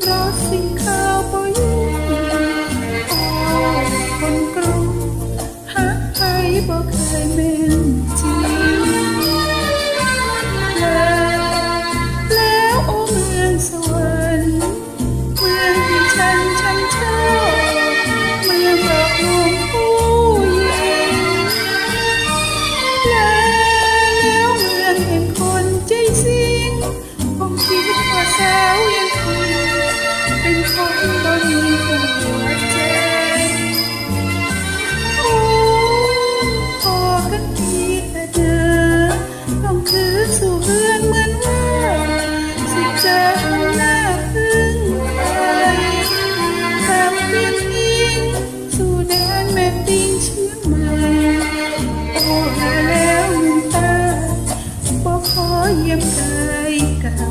รถสิ่งข้าวบ่ยุ่งโอ้คนกรุงหักใครบ่เคยแม่นจริงแล้วโอ้เมืองสวรรค์เมืองที่ฉันชอบเมืองหลอกลวงผู้หญิงแล้วเมืองแห่งคนใจสิงคงคิดว่าสาวอย่างคุณเป็นคนบ่มีหัวใจโอ้พอกันทีแต่เดินต้องถือสู่เรือนเหมือนว่าสิเจอหน้าพึ่งใครทำเพียงทิ้งสู่แดนแม่ปิงเชียงใหม่โอ้แล้วน้ำตาบ่ขอเยี่ยมกายเก่า